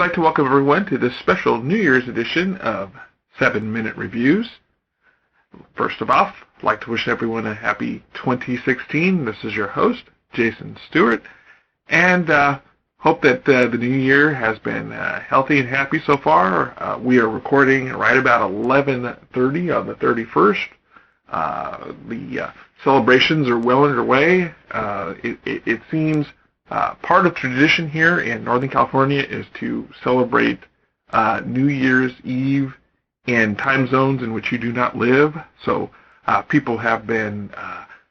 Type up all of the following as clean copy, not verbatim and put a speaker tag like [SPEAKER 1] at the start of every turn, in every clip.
[SPEAKER 1] like to welcome everyone to this special New Year's edition of 7-Minute Reviews. First of all, I'd like to wish everyone a happy 2016. This is your host, Jason Stewart, and hope that the new year has been healthy and happy so far. We are recording right about 11:30 on the 31st. The celebrations are well underway. It seems part of tradition here in Northern California is to celebrate New Year's Eve in time zones in which you do not live. So people have been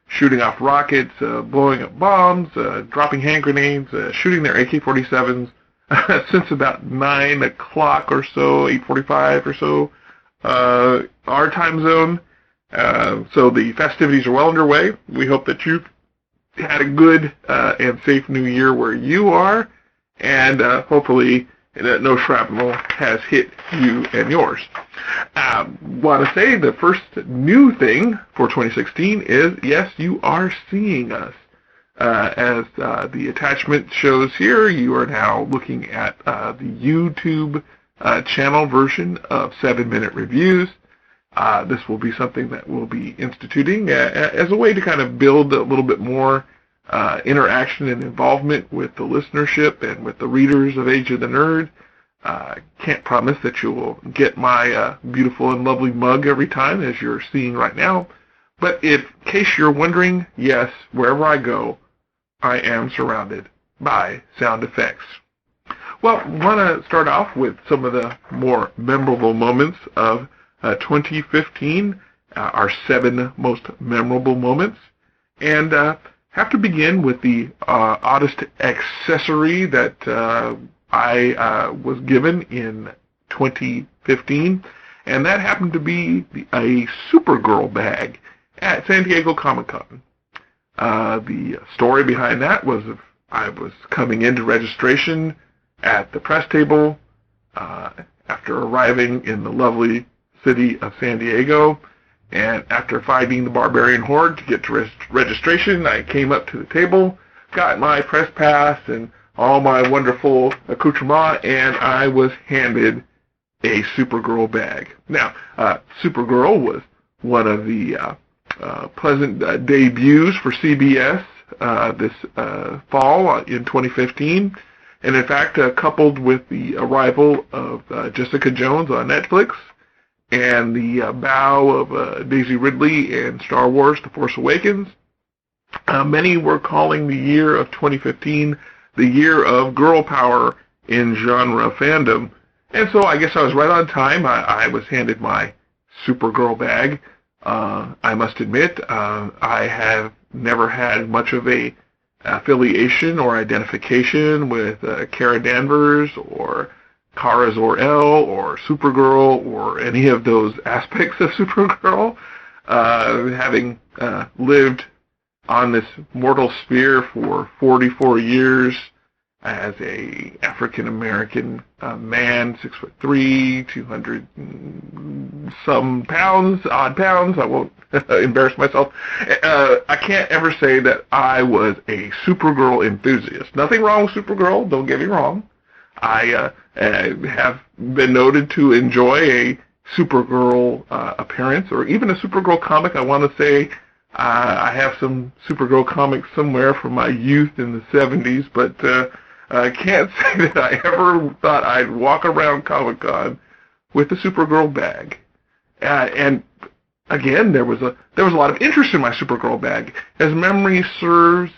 [SPEAKER 1] shooting off rockets, blowing up bombs, dropping hand grenades, shooting their AK-47s since about 9 o'clock or so, 8:45 or so, our time zone. So the festivities are well underway. We hope that you've had a good and safe new year where you are, and hopefully no shrapnel has hit you and yours. Want to say the first new thing for 2016 is, yes, you are seeing us. As the attachment shows here, you are now looking at the YouTube channel version of 7-Minute Reviews. This will be something that we'll be instituting as a way to kind of build a little bit more interaction and involvement with the listenership and with the readers of Age of the Nerd. Can't promise that you will get my beautiful and lovely mug every time, as you're seeing right now. But in case you're wondering, yes, wherever I go, I am surrounded by sound effects. Well, I want to start off with some of the more memorable moments of 2015, our 7 most memorable moments, and have to begin with the oddest accessory that I was given in 2015, and that happened to be a Supergirl bag at San Diego Comic-Con. The story behind that was I was coming into registration at the press table after arriving in the lovely city of San Diego, and after fighting the Barbarian Horde to get to registration, I came up to the table, got my press pass and all my wonderful accoutrement, and I was handed a Supergirl bag. Now, Supergirl was one of the pleasant debuts for CBS this fall in 2015, and in fact, coupled with the arrival of Jessica Jones on Netflix, and the bow of Daisy Ridley and Star Wars: The Force Awakens, many were calling the year of 2015 the year of girl power in genre fandom. And so I guess I was right on time. I was handed my Supergirl bag. I must admit, I have never had much of a affiliation or identification with Kara Danvers or Kara Zor-El or Supergirl or any of those aspects of Supergirl, having lived on this mortal sphere for 44 years as a African-American man, 6'3", 200 some pounds, odd pounds. I won't embarrass myself. I can't ever say that I was a Supergirl enthusiast. Nothing wrong with Supergirl, don't get me wrong. I have been noted to enjoy a Supergirl appearance, or even a Supergirl comic. I want to say I have some Supergirl comics somewhere from my youth in the 70s, but I can't say that I ever thought I'd walk around Comic-Con with a Supergirl bag. And again, there was a lot of interest in my Supergirl bag. As memory serves,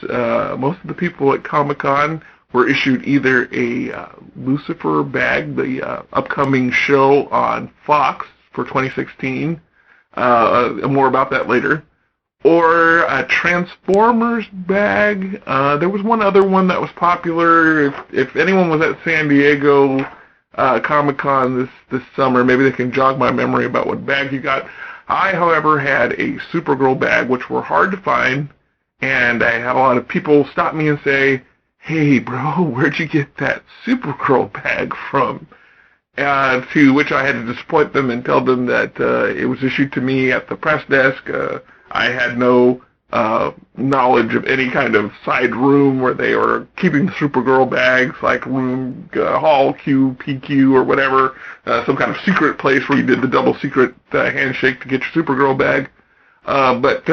[SPEAKER 1] most of the people at Comic-Con were issued either a Lucifer bag, the upcoming show on Fox for 2016, more about that later, or a Transformers bag. There was one other one that was popular. If anyone was at San Diego Comic-Con this summer, maybe they can jog my memory about what bag you got. I, however, had a Supergirl bag, which were hard to find, and I had a lot of people stop me and say, "Hey, bro, where'd you get that Supergirl bag from?" To which I had to disappoint them and tell them that it was issued to me at the press desk. I had no knowledge of any kind of side room where they are keeping the Supergirl bags, like room Hall Q, PQ, or whatever, some kind of secret place where you did the double secret handshake to get your Supergirl bag. But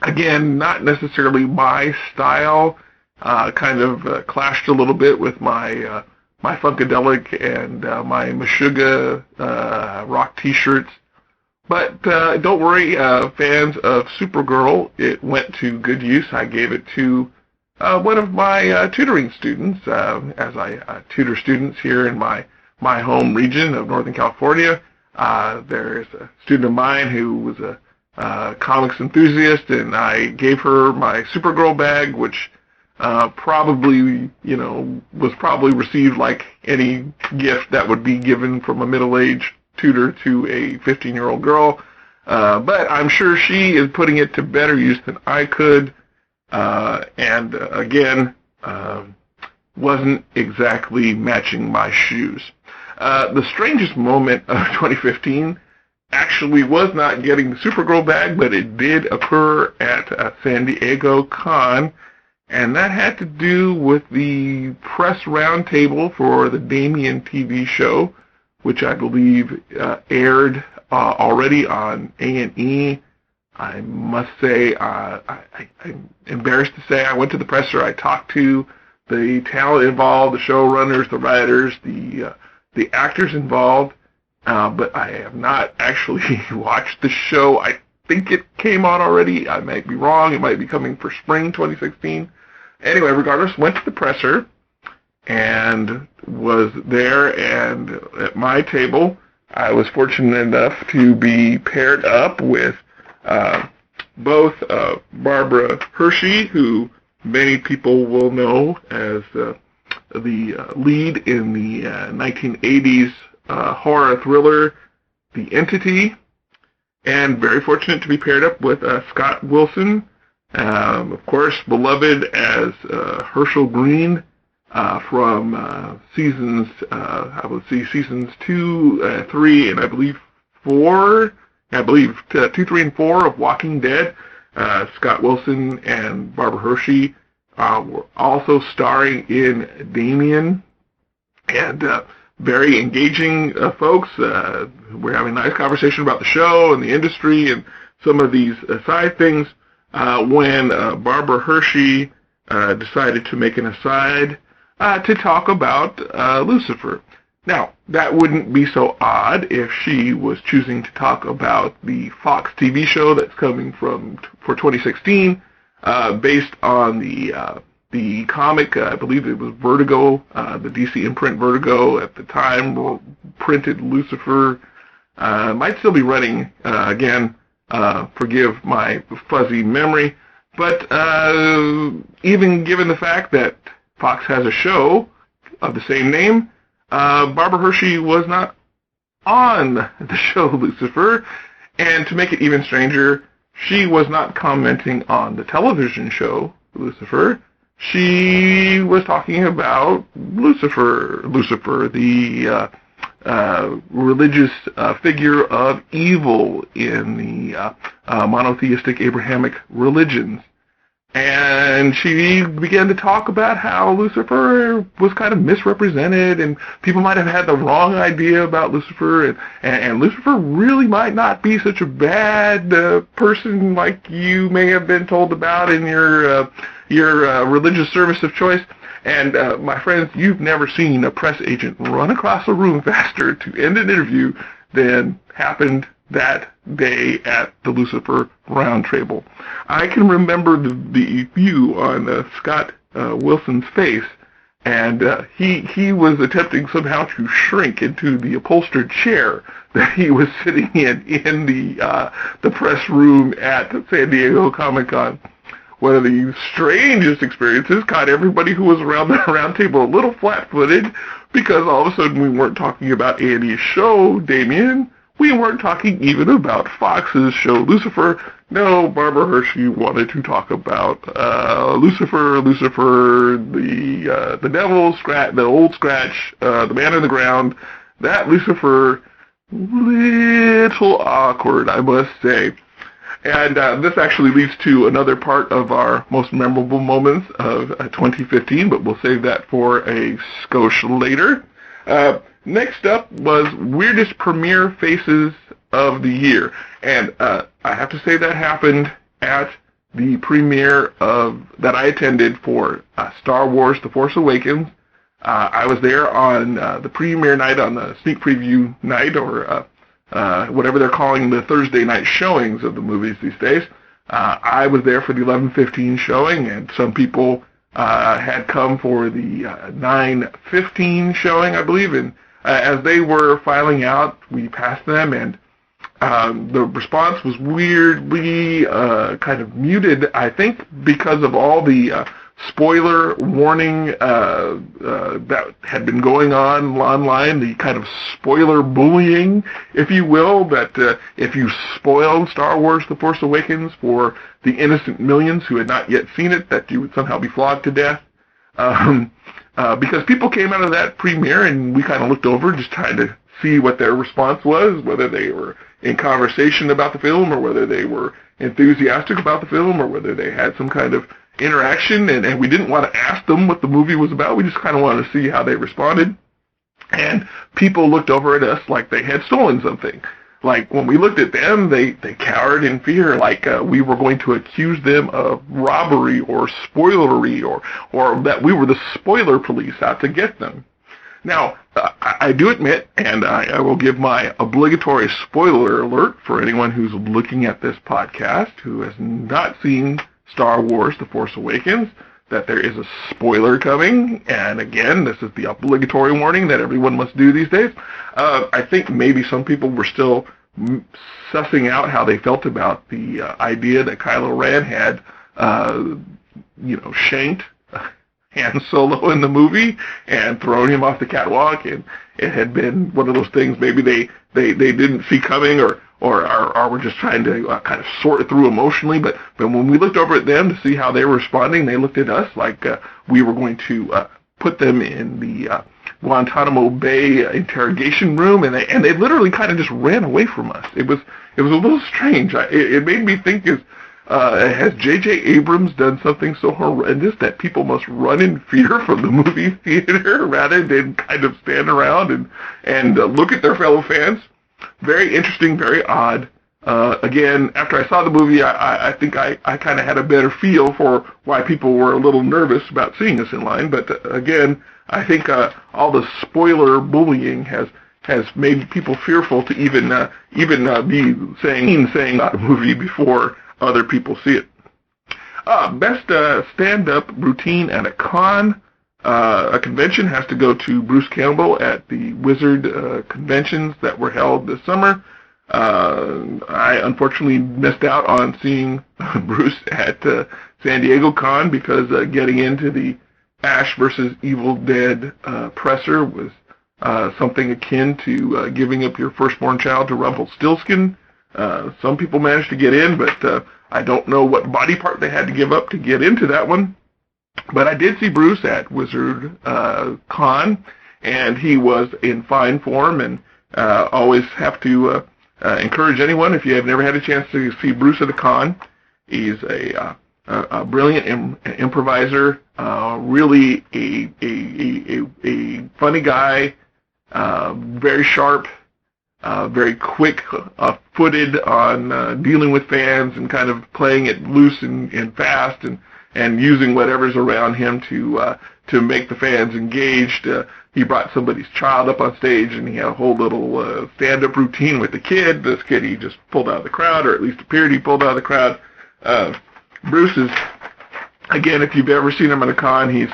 [SPEAKER 1] again, not necessarily my style. Kind of clashed a little bit with my my Funkadelic and my Meshuggah rock T-shirts. But don't worry, fans of Supergirl, it went to good use. I gave it to one of my tutoring students, as I tutor students here in my home region of Northern California. There's a student of mine who was a comics enthusiast, and I gave her my Supergirl bag, which probably, was probably received like any gift that would be given from a middle-aged tutor to a 15-year-old girl. But I'm sure she is putting it to better use than I could. And again, wasn't exactly matching my shoes. The strangest moment of 2015 actually was not getting the Supergirl bag, but it did occur at San Diego Con. And that had to do with the press roundtable for the Damian TV show, which I believe aired already on A&E. I must say, I'm embarrassed to say, I went to the presser. I talked to the talent involved, the showrunners, the writers, the actors involved, but I have not actually watched the show. I think it came on already. I might be wrong. It might be coming for spring 2016. Anyway, regardless, went to the presser and was there, and at my table, I was fortunate enough to be paired up with both Barbara Hershey, who many people will know as the lead in the 1980s horror thriller, The Entity, and very fortunate to be paired up with Scott Wilson, of course, beloved as Herschel Green from seasons, seasons 2, 3, and I believe 4. I believe 2, 3, and 4 of Walking Dead. Scott Wilson and Barbara Hershey were also starring in Damian, and very engaging folks. We're having a nice conversation about the show and the industry and some of these side things. When Barbara Hershey decided to make an aside to talk about Lucifer. Now, that wouldn't be so odd if she was choosing to talk about the Fox TV show that's coming for 2016, based on the comic. I believe it was Vertigo, the DC imprint Vertigo at the time printed Lucifer. Might still be running again. Forgive my fuzzy memory, but even given the fact that Fox has a show of the same name, Barbara Hershey was not on the show Lucifer, and to make it even stranger, she was not commenting on the television show Lucifer. She was talking about Lucifer, the religious figure of evil in the monotheistic Abrahamic religions. And she began to talk about how Lucifer was kind of misrepresented, and people might have had the wrong idea about Lucifer, and Lucifer really might not be such a bad person like you may have been told about in your religious service of choice. And my friends, you've never seen a press agent run across a room faster to end an interview than happened that day at the Lucifer Roundtable. I can remember the view on Scott Wilson's face, and he was attempting somehow to shrink into the upholstered chair that he was sitting in the press room at San Diego Comic-Con. One of the strangest experiences caught everybody who was around the round table a little flat-footed, because all of a sudden we weren't talking about A&E's show, Damian. We weren't talking even about Fox's show, Lucifer. No, Barbara Hershey wanted to talk about Lucifer, the devil, the old Scratch, the man in the ground. That Lucifer, little awkward, I must say. And this actually leads to another part of our most memorable moments of 2015, but we'll save that for a skosh later. Next up was weirdest premiere faces of the year. And I have to say that happened at the premiere that I attended for Star Wars The Force Awakens. I was there on the premiere night, on the sneak preview night, or whatever they're calling the Thursday night showings of the movies these days. I was there for the 11:15 showing, and some people had come for the 9:15 showing, I believe. And as they were filing out, we passed them, and the response was weirdly kind of muted, I think, because of all the spoiler warning that had been going on online, the kind of spoiler bullying, if you will, that if you spoiled Star Wars The Force Awakens for the innocent millions who had not yet seen it, that you would somehow be flogged to death. Because people came out of that premiere and we kind of looked over just trying to see what their response was, whether they were in conversation about the film or whether they were enthusiastic about the film or whether they had some kind of interaction, and we didn't want to ask them what the movie was about. We just kind of wanted to see how they responded. And people looked over at us like they had stolen something. Like, when we looked at them, they cowered in fear, like we were going to accuse them of robbery or spoilery, or that we were the spoiler police out to get them. Now, I do admit, and I will give my obligatory spoiler alert for anyone who's looking at this podcast who has not seen Star Wars The Force Awakens, that there is a spoiler coming, and again, this is the obligatory warning that everyone must do these days. I think maybe some people were still sussing out how they felt about the idea that Kylo Ren had, shanked Han Solo in the movie and thrown him off the catwalk, and it had been one of those things maybe they didn't see coming, or were just trying to kind of sort it through emotionally. But when we looked over at them to see how they were responding, they looked at us like we were going to put them in the Guantanamo Bay interrogation room, and they literally kind of just ran away from us. It was a little strange. It made me think, has J.J. Abrams done something so horrendous that people must run in fear from the movie theater rather than kind of stand around and look at their fellow fans? Very interesting, very odd. Again, after I saw the movie, I think I kind of had a better feel for why people were a little nervous about seeing us in line. But again, I think all the spoiler bullying has made people fearful to even be saying about a movie before other people see it. Best stand-up routine at a con. A convention has to go to Bruce Campbell at the Wizard conventions that were held this summer. I unfortunately missed out on seeing Bruce at San Diego Con because getting into the Ash versus Evil Dead presser was something akin to giving up your firstborn child to Rumpelstiltskin. Some people managed to get in, but I don't know what body part they had to give up to get into that one. But I did see Bruce at Wizard Con, and he was in fine form, and always have to encourage anyone, if you have never had a chance to see Bruce at a con, he's a brilliant improviser, really a funny guy, very sharp, very quick-footed on dealing with fans and kind of playing it loose and fast and using whatever's around him to make the fans engaged. He brought somebody's child up on stage, and he had a whole little stand-up routine with the kid. This kid he just pulled out of the crowd, or at least appeared he pulled out of the crowd. Bruce is, again, if you've ever seen him at a con, he's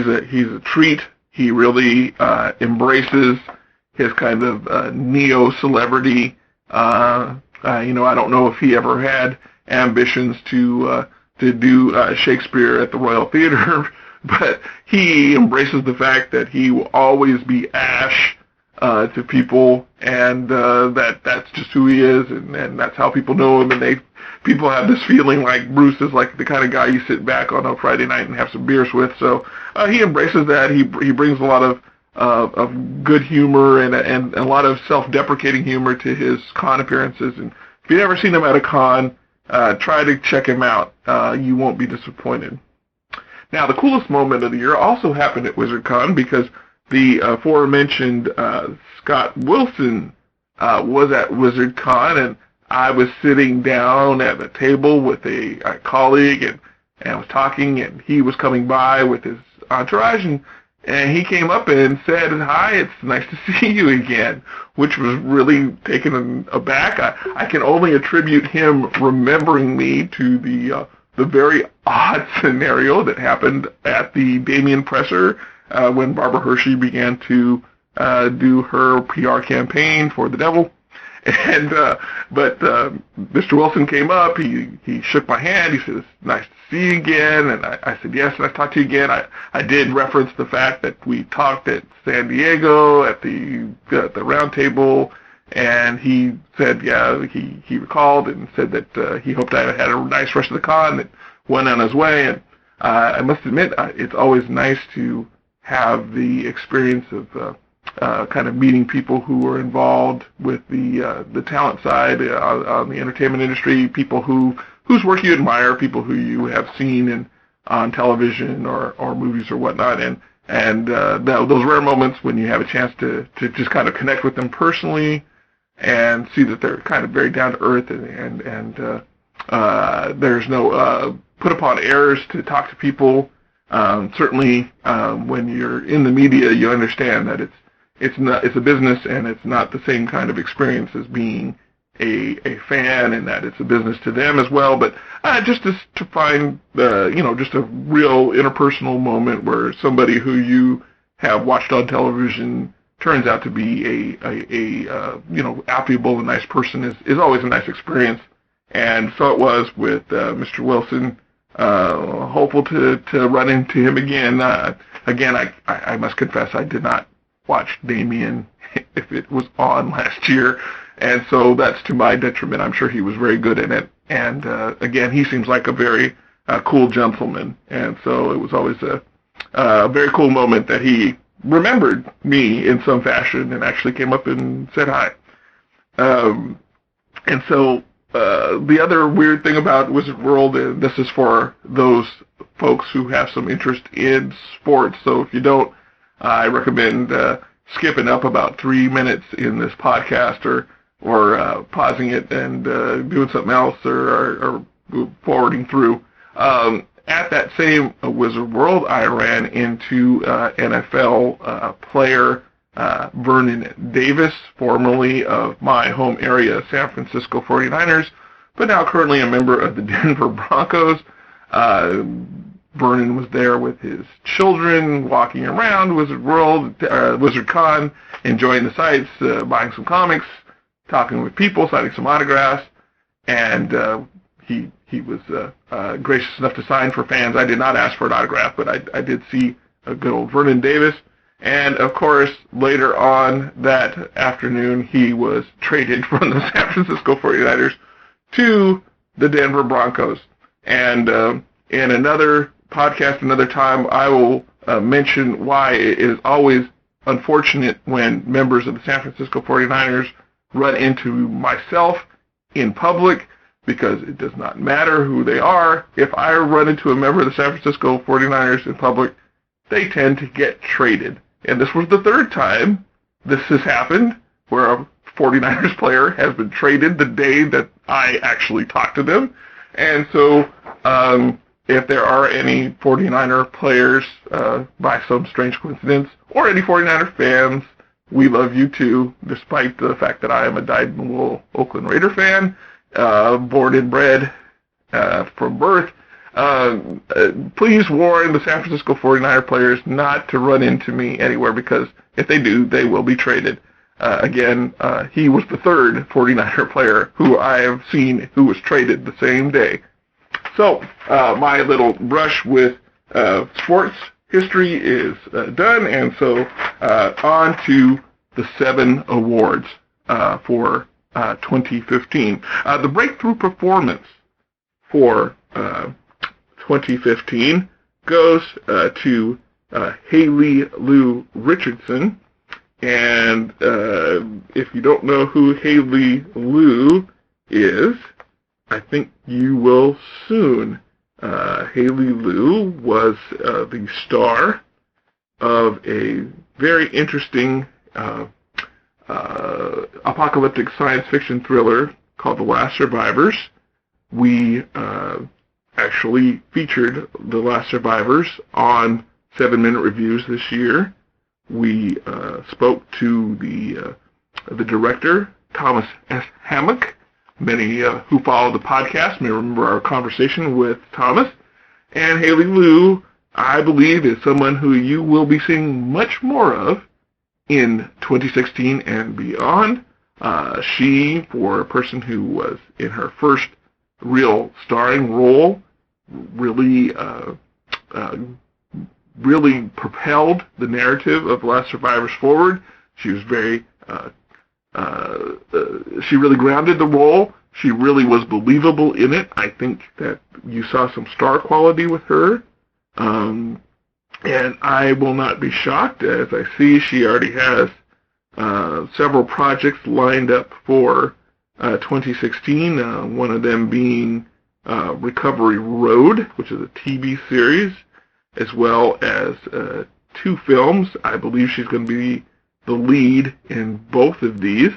[SPEAKER 1] a treat. He really embraces his kind of neo-celebrity. I don't know if he ever had ambitions to do Shakespeare at the Royal Theater, but he embraces the fact that he will always be Ash to people, and that's just who he is, and that's how people know him, and people have this feeling like Bruce is like the kind of guy you sit back on a Friday night and have some beers with. So he embraces that. He brings a lot of good humor and a lot of self-deprecating humor to his con appearances. And if you've ever seen him at a con, try to check him out. You won't be disappointed. Now, the coolest moment of the year also happened at WizardCon because the aforementioned Scott Wilson was at WizardCon, and I was sitting down at a table with a colleague, and I was talking, and he was coming by with his entourage, and he came up and said, "Hi, it's nice to see you again," which was really taken aback. I can only attribute him remembering me to the very odd scenario that happened at the Damien Presser when Barbara Hershey began to do her PR campaign for the Devil. And but Mr. Wilson came up. He shook my hand. He said, "It's nice to see you again." And I said, "Yes, nice to talk to you again." I did reference the fact that we talked at San Diego at the round table, and he said, yeah, he recalled and said that he hoped I had a nice rest of the con and went on his way. And I must admit, it's always nice to have the experience of kind of meeting people who are involved with the talent side on the entertainment industry, people whose work you admire, people who you have seen on television or movies or whatnot, and those rare moments when you have a chance to just kind of connect with them personally and see that they're kind of very down to earth and there's no put upon airs to talk to people. Certainly, when you're in the media, you understand that it's a business, and it's not the same kind of experience as being a fan, and that it's a business to them as well. But just to find just a real interpersonal moment where somebody who you have watched on television turns out to be a affable and nice person is always a nice experience. And so it was with Mr. Wilson. Hopeful to run into him again. Again, I must confess I did not watch Damien if it was on last year, and so that's to my detriment. I'm sure he was very good in it, and again, he seems like a very cool gentleman, and so it was always a very cool moment that he remembered me in some fashion and actually came up and said hi. And so the other weird thing about Wizard World, and this is for those folks who have some interest in sports, so if you don't, I recommend skipping up about 3 minutes in this podcast or pausing it and doing something else or forwarding through. At that same Wizard World, I ran into NFL player Vernon Davis, formerly of my home area, San Francisco 49ers, but now currently a member of the Denver Broncos. Vernon was there with his children, walking around Wizard World, WizardCon, enjoying the sights, buying some comics, talking with people, signing some autographs, and he was gracious enough to sign for fans. I did not ask for an autograph, but I did see a good old Vernon Davis. And, of course, later on that afternoon, he was traded from the San Francisco 49ers to the Denver Broncos. And in another podcast, another time, I will mention why it is always unfortunate when members of the San Francisco 49ers run into myself in public, because it does not matter who they are. If I run into a member of the San Francisco 49ers in public, they tend to get traded. And this was the third time this has happened, where a 49ers player has been traded the day that I actually talked to them. And so if there are any 49er players, by some strange coincidence, or any 49er fans, we love you too, despite the fact that I am a dyed-in-the-wool Oakland Raider fan, born and bred from birth. Please warn the San Francisco 49er players not to run into me anywhere, because if they do, they will be traded. Again, he was the third 49er player who I have seen who was traded the same day. So, my little brush with sports history is done, and so on to the 7 awards for 2015. The breakthrough performance for 2015 goes to Haley Lou Richardson. And if you don't know who Haley Lou is, I think you will soon. Haley Lu was the star of a very interesting apocalyptic science fiction thriller called The Last Survivors. We actually featured The Last Survivors on 7 Minute Reviews this year. We spoke to the director, Thomas S. Hammock. Many who follow the podcast may remember our conversation with Thomas. And Haley Lu, I believe, is someone who you will be seeing much more of in 2016 and beyond. She, for a person who was in her first real starring role, really propelled the narrative of The Last Survivors forward. She was she really grounded the role. She really was believable in it. I think that you saw some star quality with her. And I will not be shocked, as I see she already has several projects lined up for 2016, one of them being Recovery Road, which is a TV series, as well as 2 films. I believe she's going to be the lead in both of these.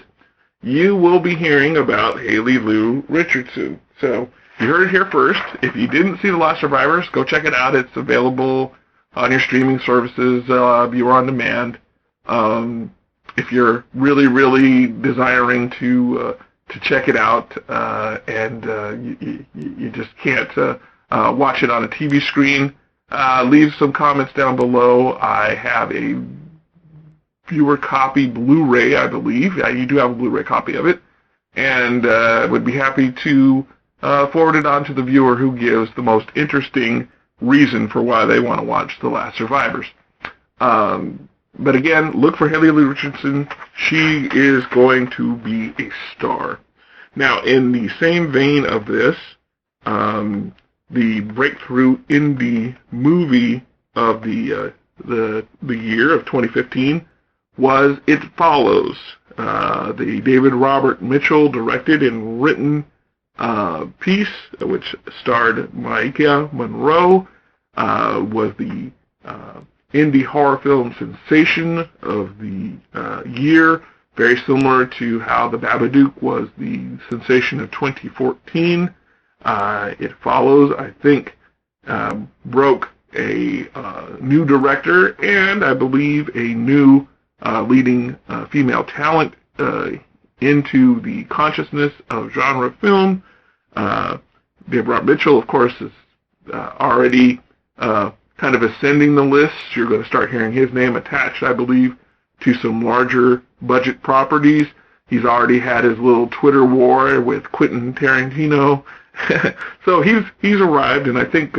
[SPEAKER 1] You will be hearing about Haley Lu Richardson. So you heard it here first. If you didn't see The Last Survivors, go check it out. It's available on your streaming services, viewer on demand. If you're really, really desiring to check it out, and you just can't watch it on a TV screen, leave some comments down below. I have a viewer copy Blu-ray, I believe. You do have a Blu-ray copy of it, and would be happy to forward it on to the viewer who gives the most interesting reason for why they want to watch The Last Survivors. But again, look for Haley Lu Richardson. She is going to be a star. Now, in the same vein of this, the breakthrough indie movie of the year of 2015 was It Follows. The David Robert Mitchell directed and written piece, which starred Micah Monroe, was the indie horror film sensation of the year, very similar to how The Babadook was the sensation of 2014. It Follows, I think, broke a new director and, I believe, a new leading female talent into the consciousness of genre film. David Robert Mitchell, of course, is already kind of ascending the list. You're going to start hearing his name attached, I believe, to some larger budget properties. He's already had his little Twitter war with Quentin Tarantino. So he's arrived, and I think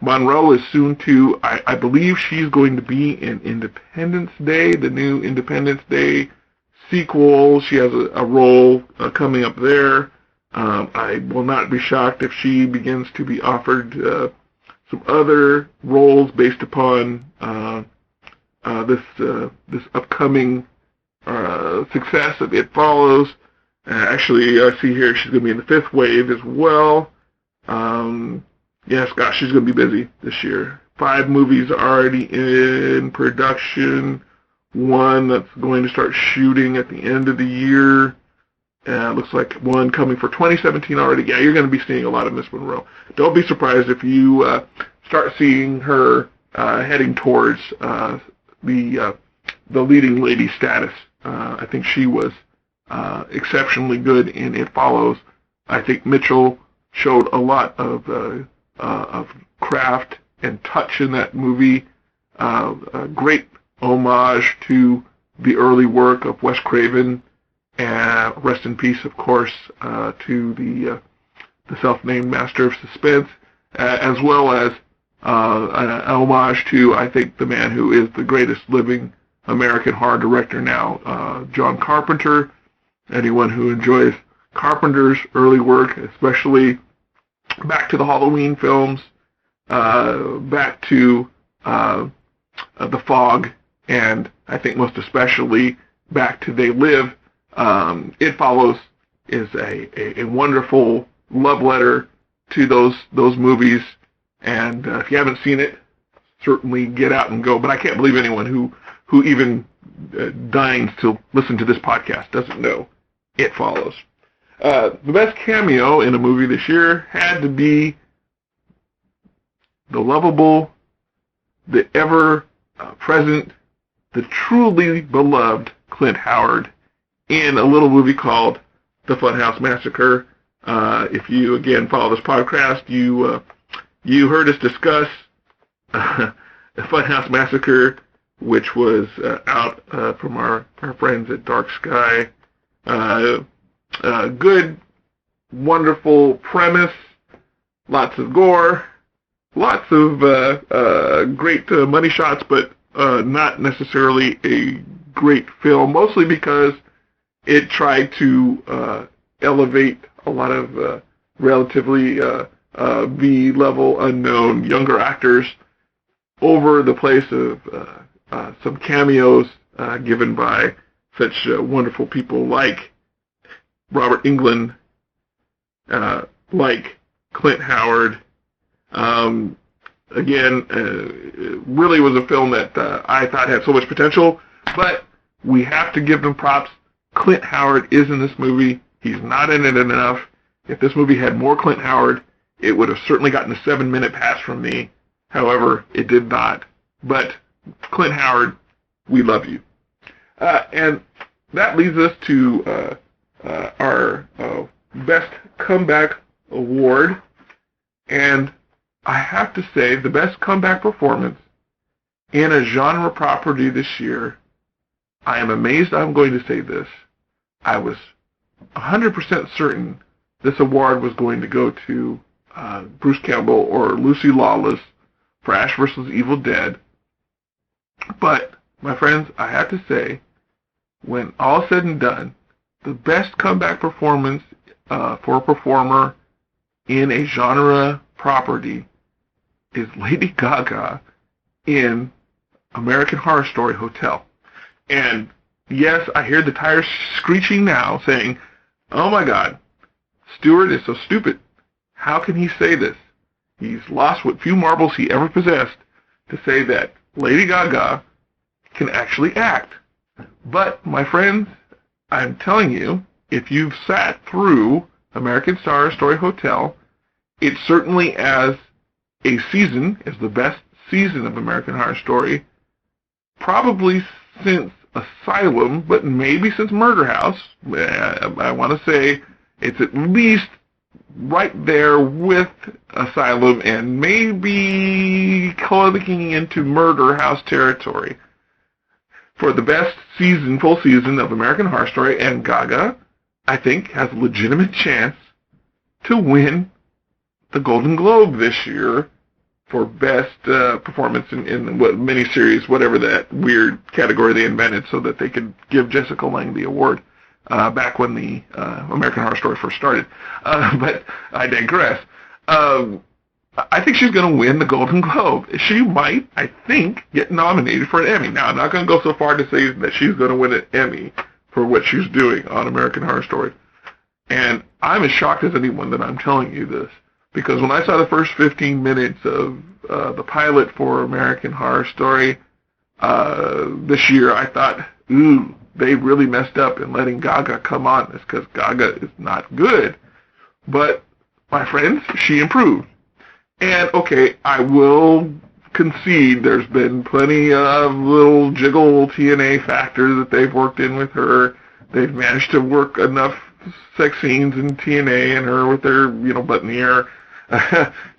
[SPEAKER 1] Monroe is soon to, I believe she's going to be in Independence Day, the new Independence Day sequel. She has a role coming up there. I will not be shocked if she begins to be offered some other roles based upon this upcoming success of It Follows. Actually, I see here she's going to be in the 5th wave as well. Yes, gosh, she's going to be busy this year. 5 movies already in production. 1 that's going to start shooting at the end of the year. Looks like 1 coming for 2017 already. Yeah, you're going to be seeing a lot of Miss Monroe. Don't be surprised if you start seeing her heading towards the leading lady status. I think she was exceptionally good in It Follows. I think Mitchell showed a lot of craft and touch in that movie. A great homage to the early work of Wes Craven. And rest in peace, of course, to the self-named master of suspense, as well as an homage to, I think, the man who is the greatest living American horror director now, John Carpenter. Anyone who enjoys Carpenter's early work, especially back to the Halloween films, back to The Fog, and I think most especially back to They Live, It Follows is a wonderful love letter to those movies. And if you haven't seen it, certainly get out and go. But I can't believe anyone who even deigns to listen to this podcast doesn't know It Follows. The best cameo in a movie this year had to be the lovable, the ever-present, the truly beloved Clint Howard in a little movie called The Funhouse Massacre. If you, again, follow this podcast, you heard us discuss The Funhouse Massacre, which was out from our friends at Dark Sky. Good, wonderful premise, lots of gore, lots of great money shots, but not necessarily a great film, mostly because it tried to elevate a lot of relatively B-level unknown younger actors over the place of some cameos given by such wonderful people like Robert Englund, like Clint Howard. Again, really was a film that I thought had so much potential, but we have to give them props. Clint Howard is in this movie. He's not in it enough. If this movie had more Clint Howard, it would have certainly gotten a 7-minute pass from me. However, it did not. But Clint Howard, we love you. And that leads us to our Best Comeback Award. And I have to say, the best comeback performance in a genre property this year, I am amazed I'm going to say this. I was 100% certain this award was going to go to Bruce Campbell or Lucy Lawless for Ash vs. Evil Dead. But, my friends, I have to say, when all said and done, the best comeback performance for a performer in a genre property is Lady Gaga in American Horror Story Hotel. And yes, I hear the tires screeching now saying, oh my God, Stewart is so stupid. How can he say this? He's lost what few marbles he ever possessed to say that Lady Gaga can actually act. But, my friends, I'm telling you, if you've sat through American Horror Story Hotel, it certainly as a season is the best season of American Horror Story, probably since Asylum, but maybe since Murder House. I want to say it's at least right there with Asylum and maybe clicking into Murder House territory for the best season, full season of American Horror Story. And Gaga, I think, has a legitimate chance to win the Golden Globe this year for best performance in what miniseries, whatever that weird category they invented so that they could give Jessica Lange the award back when the American Horror Story first started. But I digress. I think she's going to win the Golden Globe. She might, I think, get nominated for an Emmy. Now, I'm not going to go so far to say that she's going to win an Emmy for what she's doing on American Horror Story. And I'm as shocked as anyone that I'm telling you this. Because when I saw the first 15 minutes of the pilot for American Horror Story this year, I thought, ooh, they really messed up in letting Gaga come on this because Gaga is not good. But, my friends, she improved. And, okay, I will concede there's been plenty of little jiggle TNA factors that they've worked in with her. They've managed to work enough sex scenes in TNA and her with their, butt in the air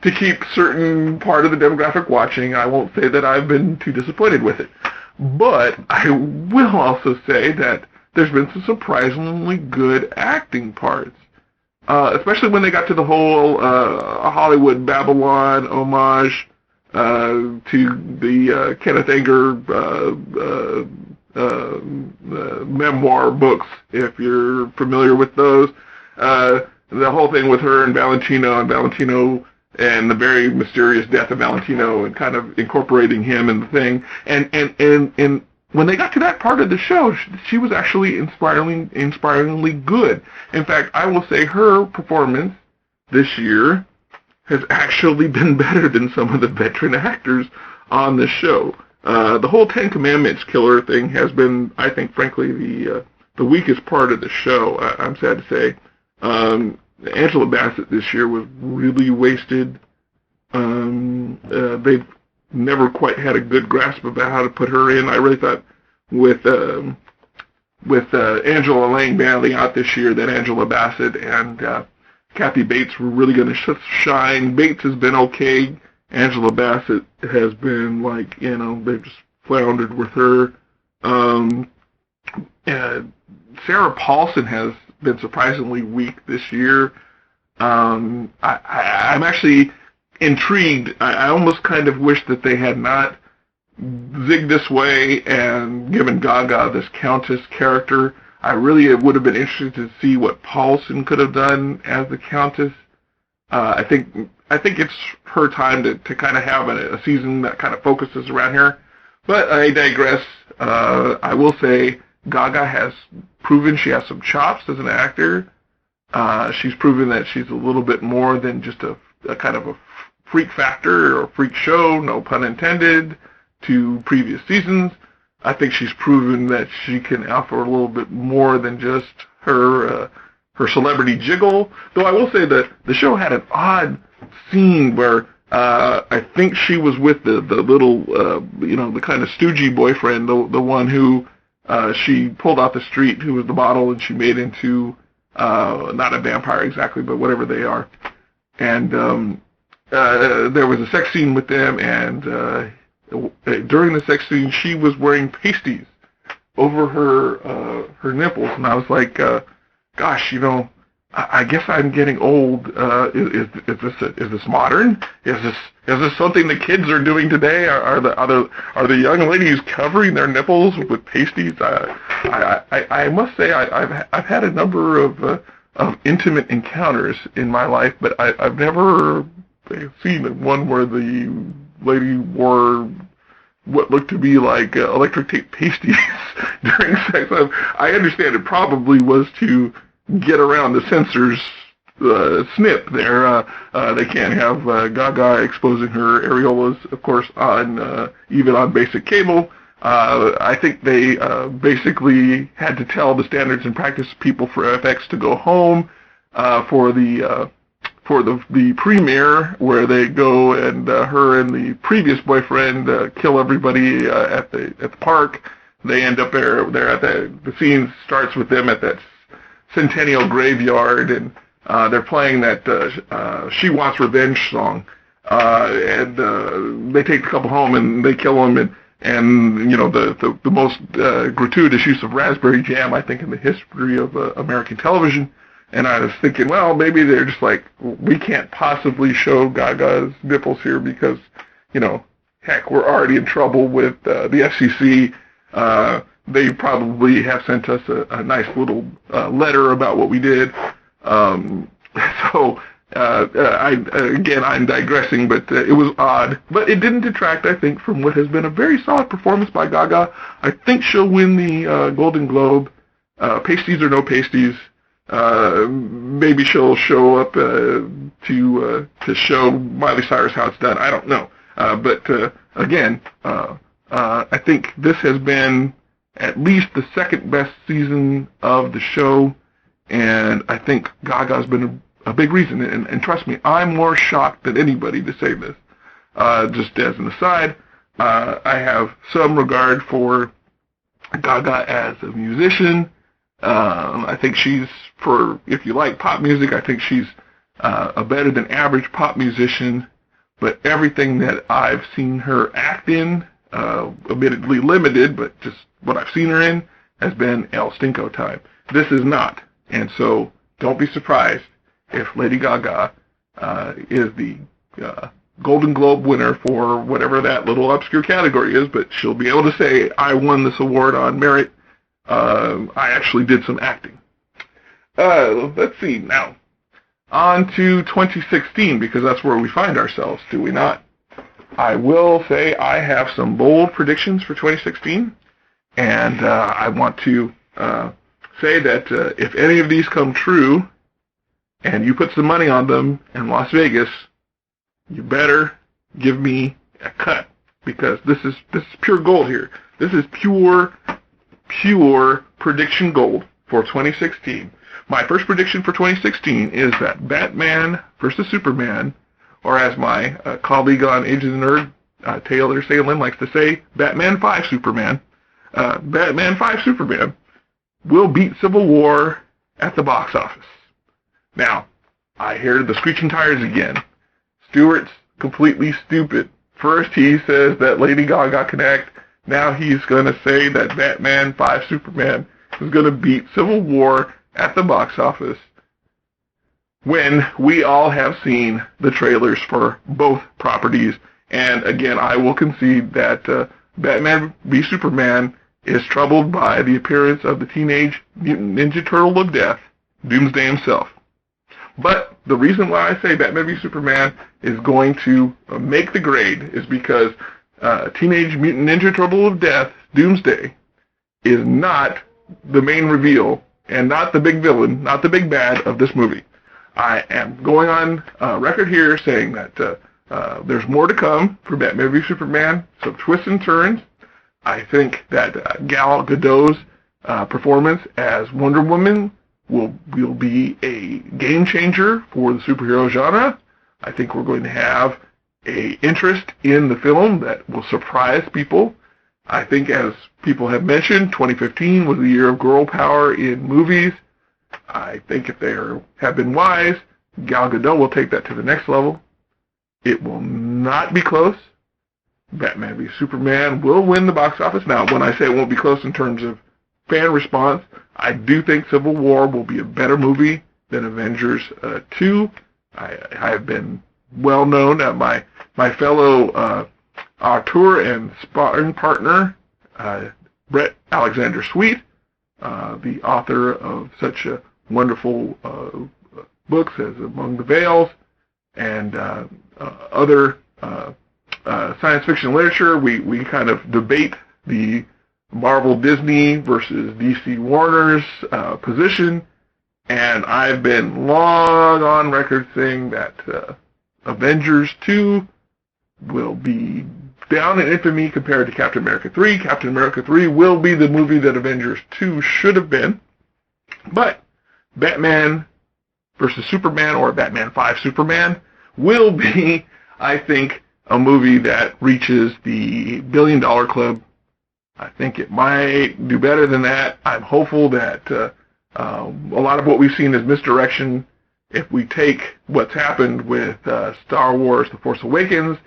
[SPEAKER 1] to keep certain part of the demographic watching. I won't say that I've been too disappointed with it. But I will also say that there's been some surprisingly good acting parts. Especially when they got to the whole Hollywood Babylon homage to the Kenneth Anger memoir books, if you're familiar with those. The whole thing with her and Valentino and the very mysterious death of Valentino and kind of incorporating him in the thing. And when they got to that part of the show, she was actually inspiringly good. In fact, I will say her performance this year has actually been better than some of the veteran actors on the show. The whole Ten Commandments killer thing has been, I think, frankly, the weakest part of the show. I'm sad to say. Angela Bassett this year was really wasted. They've never quite had a good grasp about how to put her in. I really thought with Angela Lang bailing out this year that Angela Bassett and Kathy Bates were really going to shine. Bates has been okay. Angela Bassett has been like, they've just floundered with her. Sarah Paulson has been surprisingly weak this year. I'm actually intrigued. I almost kind of wish that they had not zigged this way and given Gaga this Countess character. I really would have been interested to see what Paulson could have done as the Countess. I think it's her time to kind of have a season that kind of focuses around her. But I digress. I will say Gaga has proven she has some chops as an actor. She's proven that she's a little bit more than just a kind of a freak factor or freak show, no pun intended, to previous seasons. I think she's proven that she can offer a little bit more than just her celebrity jiggle. Though I will say that the show had an odd scene where I think she was with the little, the kind of stoogey boyfriend, the one who she pulled off the street, who was the model, and she made into not a vampire exactly, but whatever they are. And there was a sex scene with them, and during the sex scene, she was wearing pasties over her nipples, and I was like, gosh, I guess I'm getting old. Is this modern? Is this something the kids are doing today? Are the young ladies covering their nipples with pasties? I must say I've had a number of intimate encounters in my life, but I've never seen one where the lady wore what looked to be like electric tape pasties during sex. I understand it probably was to get around the censor's snip there. They can't have Gaga exposing her areolas, of course, even on basic cable. I think they basically had to tell the standards and practice people for FX to go home for the premiere, where they go and her and the previous boyfriend kill everybody at the park. They end up there at the scene starts with them at that Centennial Graveyard, and they're playing that She Wants Revenge song, and they take the couple home and they kill them, and the most gratuitous use of raspberry jam, I think, in the history of American television. And I was thinking, well, maybe they're just like, we can't possibly show Gaga's nipples here because, heck, we're already in trouble with the FCC. They probably have sent us a nice little letter about what we did. I'm digressing, but it was odd. But it didn't detract, I think, from what has been a very solid performance by Gaga. I think she'll win the Golden Globe, pasties or no pasties. Maybe she'll show up to show Miley Cyrus how it's done. I don't know. But again, I think this has been at least the second best season of the show, and I think Gaga's been a big reason. And trust me, I'm more shocked than anybody to say this. Just as an aside, I have some regard for Gaga as a musician. I think she's, if you like pop music, I think she's a better than average pop musician. But everything that I've seen her act in, admittedly limited, but just what I've seen her in, has been El Stinko time. This is not. And so don't be surprised if Lady Gaga is the Golden Globe winner for whatever that little obscure category is, but she'll be able to say, I won this award on merit. I actually did some acting. Let's see now. On to 2016, because that's where we find ourselves, do we not? I will say I have some bold predictions for 2016, and I want to say that if any of these come true, and you put some money on them in Las Vegas, you better give me a cut, because this is pure gold here. This is pure prediction gold for 2016. My first prediction for 2016 is that Batman versus Superman, or as my colleague on Age of the Nerd, Taylor Salen, likes to say, Batman 5 Superman. Batman 5 Superman will beat Civil War at the box office. Now, I hear the screeching tires again. Stewart's completely stupid. First he says that Lady Gaga can act. Now he's going to say that Batman 5 Superman is going to beat Civil War at the box office, when we all have seen the trailers for both properties. And again, I will concede that Batman v Superman is troubled by the appearance of the Teenage Mutant Ninja Turtle of Death, Doomsday himself. But the reason why I say Batman v Superman is going to make the grade is because Teenage Mutant Ninja Turtle of Death, Doomsday, is not the main reveal and not the big villain, not the big bad of this movie. I am going on record here saying that there's more to come for Batman v Superman, some twists and turns. I think that Gal Gadot's performance as Wonder Woman will be a game changer for the superhero genre. I think we're going to have an interest in the film that will surprise people. I think, as people have mentioned, 2015 was the year of girl power in movies. I think if they have been wise, Gal Gadot will take that to the next level. It will not be close. Batman v Superman will win the box office. Now, when I say it won't be close in terms of fan response, I do think Civil War will be a better movie than Avengers 2. I have been well known at my fellow auteur and sparring partner, Brett Alexander Sweet, the author of such wonderful books as Among the Veils and other science fiction literature. We kind of debate the Marvel Disney versus DC Warner's position, and I've been long on record saying that Avengers 2 will be down in infamy compared to Captain America 3. Captain America 3 will be the movie that Avengers 2 should have been. But Batman versus Superman, or Batman 5 Superman, will be, I think, a movie that reaches the $1 billion club. I think it might do better than that. I'm hopeful that a lot of what we've seen is misdirection. If we take what's happened with Star Wars The Force Awakens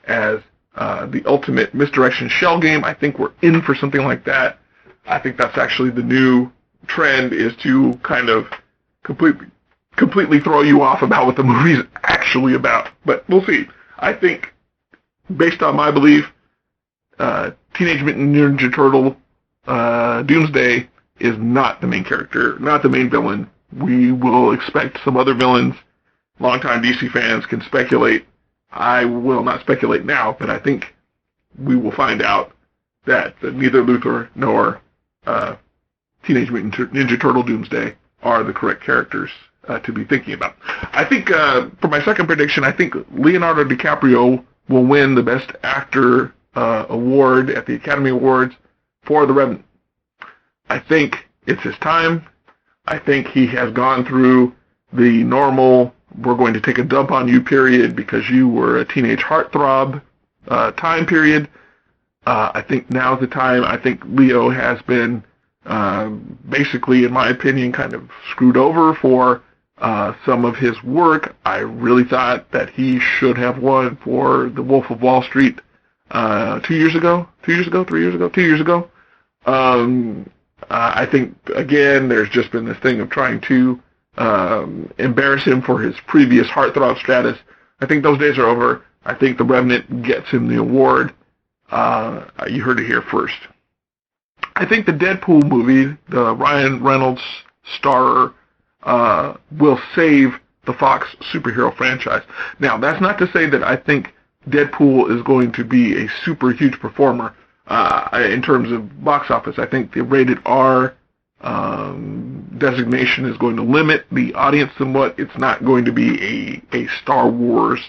[SPEAKER 1] as the ultimate misdirection shell game, I think we're in for something like that. I think that's actually the new trend, is to kind of completely throw you off about what the movie's actually about. But we'll see. I think, based on my belief, Teenage Mutant Ninja Turtle Doomsday is not the main character, not the main villain. We will expect some other villains. Longtime DC fans can speculate. I will not speculate now, but I think we will find out that neither Luthor nor Teenage Mutant Ninja Turtle Doomsday are the correct characters to be thinking about. I think, for my second prediction, I think Leonardo DiCaprio will win the Best Actor award at the Academy Awards for The Revenant. I think it's his time. I think he has gone through the normal, we're going to take a dump on you period because you were a teenage heartthrob time period. I think now's the time. I think Leo has been basically, in my opinion, kind of screwed over for some of his work. I really thought that he should have won for The Wolf of Wall Street 2 years ago. I think, again, there's just been this thing of trying to embarrass him for his previous heartthrob status. I think those days are over. I think The Revenant gets him the award. You heard it here first. I think the Deadpool movie, the Ryan Reynolds starrer, will save the Fox superhero franchise. Now, that's not to say that I think Deadpool is going to be a super huge performer in terms of box office. I think the rated R designation is going to limit the audience somewhat. It's not going to be a Star Wars,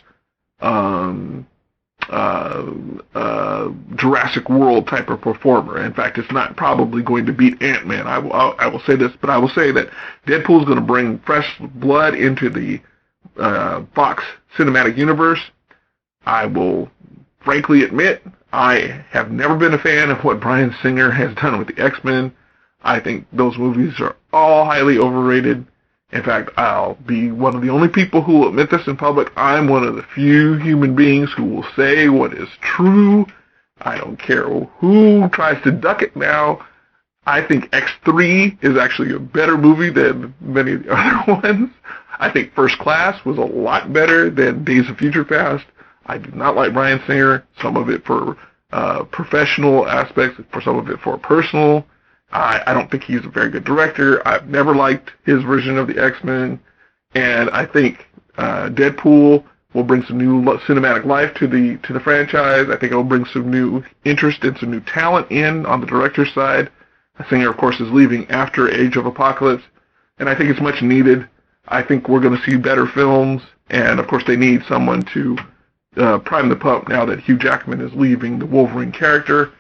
[SPEAKER 1] Jurassic World type of performer. In fact, it's not probably going to beat Ant-Man. I will say this, but I will say that Deadpool is going to bring fresh blood into the Fox cinematic universe. I will frankly admit I have never been a fan of what Bryan Singer has done with the X-Men. I think those movies are all highly overrated. In fact, I'll be one of the only people who will admit this in public. I'm one of the few human beings who will say what is true. I don't care who tries to duck it now. I think X3 is actually a better movie than many of the other ones. I think First Class was a lot better than Days of Future Past. I do not like Bryan Singer, some of it for professional aspects, for some of it for personal. I don't think he's a very good director. I've never liked his version of the X-Men, and I think Deadpool will bring some new cinematic life to the franchise. I think it will bring some new interest and some new talent in on the director's side. Singer, of course, is leaving after Age of Apocalypse, and I think it's much needed. I think we're going to see better films, and of course they need someone to prime the pump now that Hugh Jackman is leaving the Wolverine character.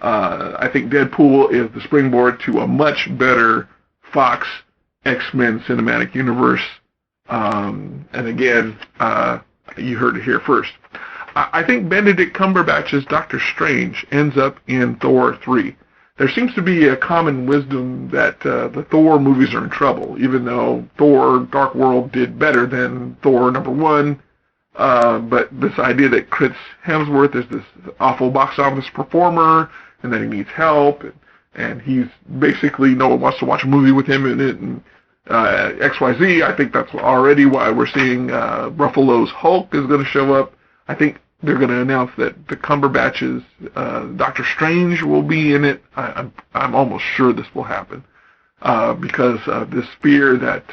[SPEAKER 1] I think Deadpool is the springboard to a much better Fox X-Men cinematic universe. And again, you heard it here first. I think Benedict Cumberbatch's Doctor Strange ends up in Thor 3. There seems to be a common wisdom that the Thor movies are in trouble, even though Thor Dark World did better than Thor number 1. But this idea that Chris Hemsworth is this awful box office performer, and that he needs help, and he's basically no one wants to watch a movie with him in it, and XYZ. I think that's already why we're seeing Ruffalo's Hulk is going to show up. I think they're going to announce that the Cumberbatch's Doctor Strange will be in it. I'm almost sure this will happen because of this fear that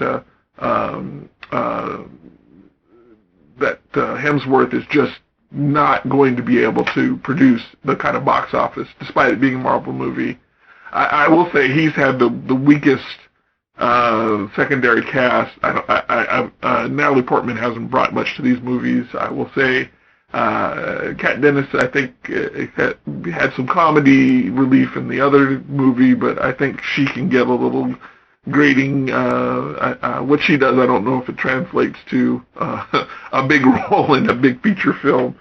[SPEAKER 1] Hemsworth is just not going to be able to produce the kind of box office, despite it being a Marvel movie. I will say he's had the weakest secondary cast. Natalie Portman hasn't brought much to these movies. I will say Kat Dennis, I think, had some comedy relief in the other movie, but I think she can get a little grating. What she does, I don't know if it translates to a big role in a big feature film.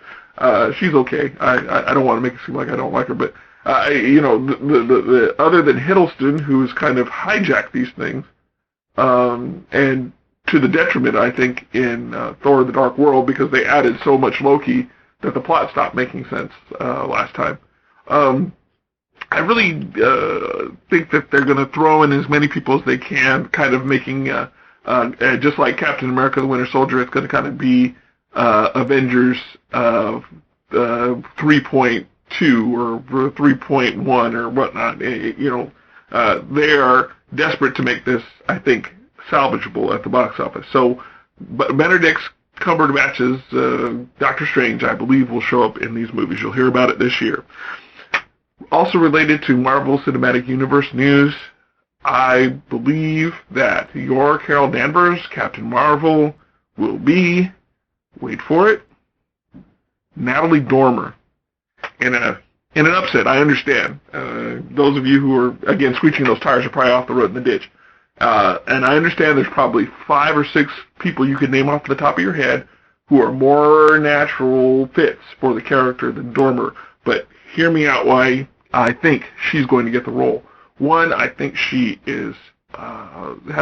[SPEAKER 1] She's okay. I don't want to make it seem like I don't like her, but the other than Hiddleston, who's kind of hijacked these things, and to the detriment, I think, in Thor: The Dark World, because they added so much Loki that the plot stopped making sense last time. I really think that they're going to throw in as many people as they can, kind of making, just like Captain America: The Winter Soldier, it's going to kind of be Avengers 3.2 or 3.1 or whatnot. They are desperate to make this, I think, salvageable at the box office. So, but Benedict Cumberbatch's Doctor Strange, I believe, will show up in these movies. You'll hear about it this year. Also related to Marvel Cinematic Universe news, I believe that your Carol Danvers, Captain Marvel, will be, wait for it, Natalie Dormer. In an upset, I understand. Those of you who are, again, screeching those tires are probably off the road in the ditch. And I understand there's probably 5 or 6 people you could name off the top of your head who are more natural fits for the character than Dormer. But hear me out why I think she's going to get the role. One, I think she has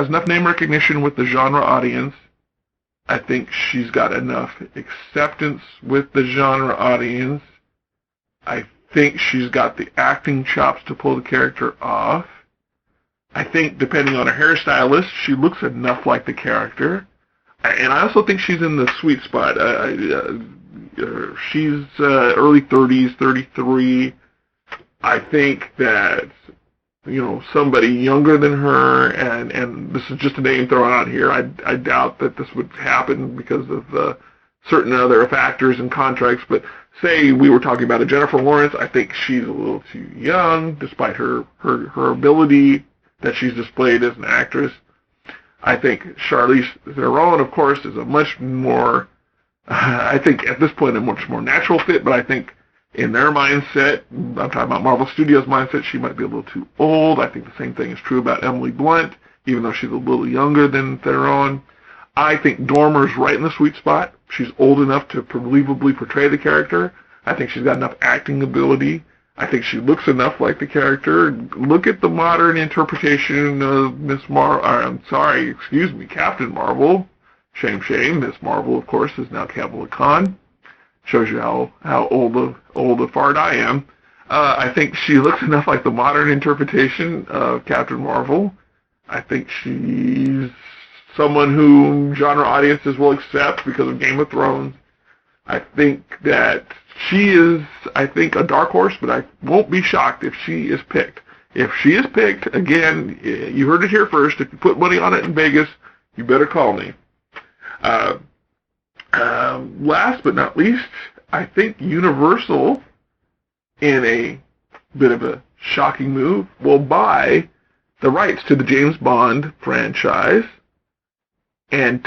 [SPEAKER 1] enough name recognition with the genre audience. I think she's got enough acceptance with the genre audience. I think she's got the acting chops to pull the character off. I think, depending on her hairstylist, she looks enough like the character. And I also think she's in the sweet spot. She's early 30s, 33. I think that, somebody younger than her, and this is just a name thrown out here, I doubt that this would happen because of certain other factors and contracts, but say we were talking about a Jennifer Lawrence, I think she's a little too young, despite her ability. that she's displayed as an actress. I think Charlize Theron, of course, is a much more, I think at this point, a much more natural fit, but I think in their mindset, I'm talking about Marvel Studios' mindset, she might be a little too old. I think the same thing is true about Emily Blunt, even though she's a little younger than Theron. I think Dormer's right in the sweet spot. She's old enough to believably portray the character. I think she's got enough acting ability. I think she looks enough like the character. Look at the modern interpretation of Captain Marvel. Shame, shame. Miss Marvel, of course, is now Kamala Khan. Shows you how old a fart I am. I think she looks enough like the modern interpretation of Captain Marvel. I think she's someone whom genre audiences will accept because of Game of Thrones. I think that she is, a dark horse, but I won't be shocked if she is picked. If she is picked, again, you heard it here first. If you put money on it in Vegas, you better call me. Last but not least, I think Universal, in a bit of a shocking move, will buy the rights to the James Bond franchise and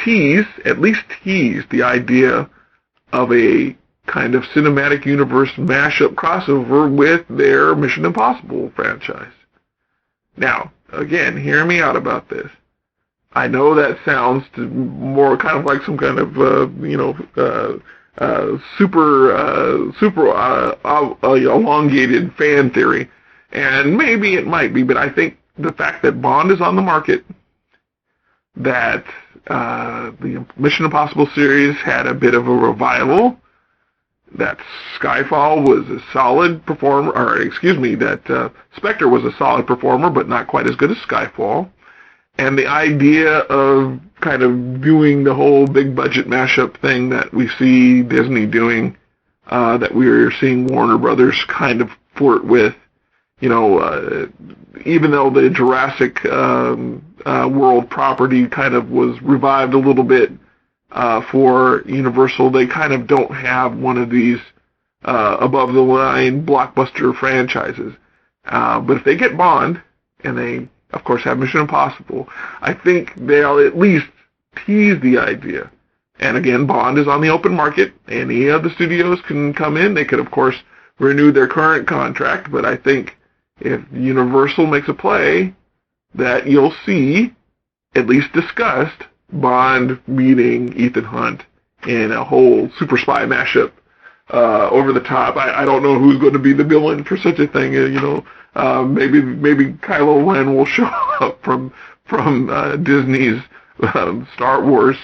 [SPEAKER 1] at least tease the idea of a kind of cinematic universe mashup crossover with their Mission Impossible franchise. Now, again, hear me out about this. I know that sounds more kind of like some kind of, super elongated fan theory. And maybe it might be, but I think the fact that Bond is on the market, that the Mission Impossible series had a bit of a revival, that Skyfall was a solid performer, that Spectre was a solid performer, but not quite as good as Skyfall. And the idea of kind of doing the whole big budget mashup thing that we see Disney doing, that we are seeing Warner Brothers kind of flirt with, even though the Jurassic World property kind of was revived a little bit for Universal, they kind of don't have one of these above-the-line blockbuster franchises. But if they get Bond, and they of course have Mission Impossible, I think they'll at least tease the idea. And again, Bond is on the open market. Any of the studios can come in. They could, of course, renew their current contract, but I think if Universal makes a play, that you'll see, at least discussed, Bond meeting Ethan Hunt in a whole super spy mashup over the top. I don't know who's going to be the villain for such a thing, maybe Kylo Ren will show up from Disney's Star Wars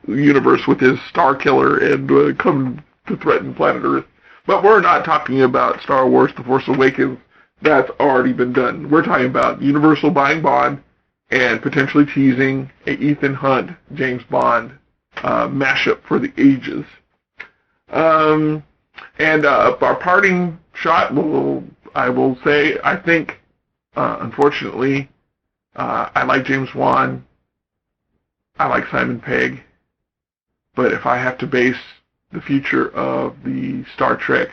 [SPEAKER 1] universe with his Star Killer and come to threaten planet Earth. But we're not talking about Star Wars The Force Awakens. That's already been done. We're talking about Universal buying Bond and potentially teasing a Ethan Hunt, James Bond mashup for the ages. And our parting shot, I will say, I think, unfortunately, I like James Wan. I like Simon Pegg. But if I have to base the future of the Star Trek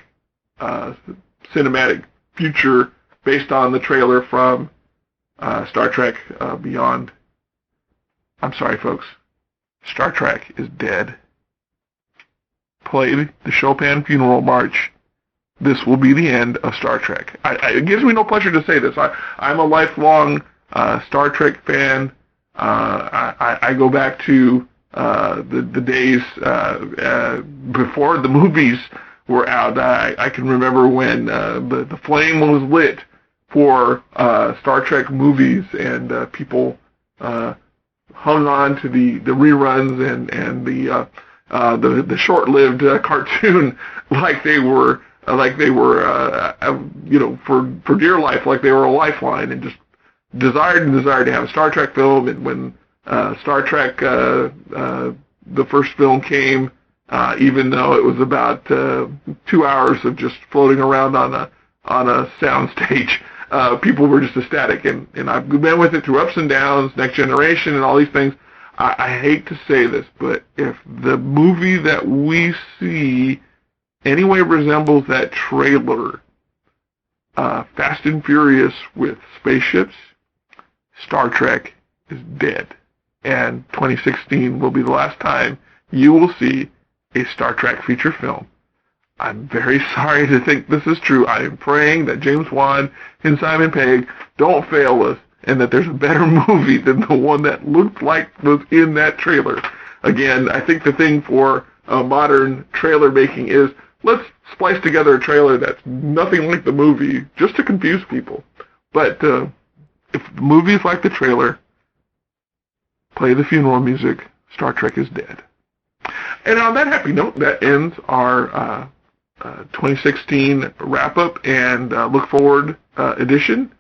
[SPEAKER 1] cinematic future based on the trailer from Star Trek Beyond, I'm sorry, folks. Star Trek is dead. Play the Chopin Funeral March. This will be the end of Star Trek. It gives me no pleasure to say this. I'm a lifelong Star Trek fan. I go back to the days before the movies were out. I can remember when the flame was lit for Star Trek movies, and people hung on to the reruns and the short-lived cartoon like they were for dear life, like they were a lifeline, and just desired to have a Star Trek film. And when Star Trek the first film came, even though it was about 2 hours of just floating around on a sound stage, people were just ecstatic. And I've been with it through ups and downs, Next Generation, and all these things. I hate to say this, but if the movie that we see anyway resembles that trailer, Fast and Furious with spaceships, Star Trek is dead. And 2016 will be the last time you will see a Star Trek feature film. I'm very sorry to think this is true. I am praying that James Wan and Simon Pegg don't fail us and that there's a better movie than the one that looked like was in that trailer. Again, I think the thing for modern trailer making is let's splice together a trailer that's nothing like the movie just to confuse people. But if the movie is like the trailer, play the funeral music, Star Trek is dead. And on that happy note, that ends our 2016 wrap-up and look forward edition.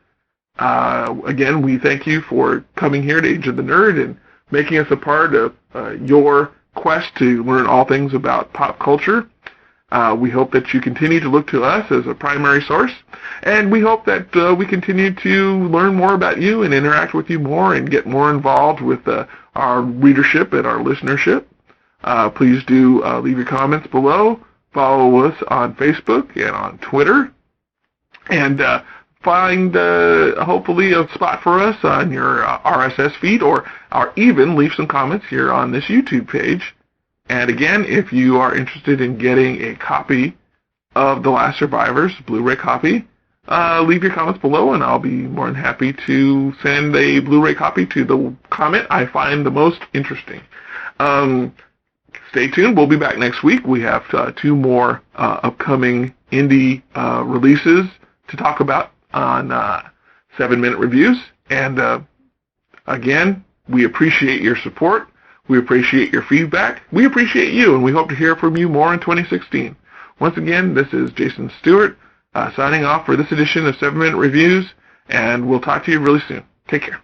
[SPEAKER 1] Again, we thank you for coming here to Age of the Nerd and making us a part of your quest to learn all things about pop culture. We hope that you continue to look to us as a primary source, and we hope that we continue to learn more about you and interact with you more and get more involved with our readership and our listenership. Please do leave your comments below. Follow us on Facebook and on Twitter, and find hopefully a spot for us on your RSS feed, or even leave some comments here on this YouTube page. And again, if you are interested in getting a copy of The Last Survivors, Blu-ray copy, leave your comments below, and I'll be more than happy to send a Blu-ray copy to the comment I find the most interesting. Stay tuned. We'll be back next week. We have 2 more upcoming indie releases to talk about on 7-Minute Reviews. And again, we appreciate your support. We appreciate your feedback. We appreciate you, and we hope to hear from you more in 2016. Once again, this is Jason Stewart signing off for this edition of 7-Minute Reviews, and we'll talk to you really soon. Take care.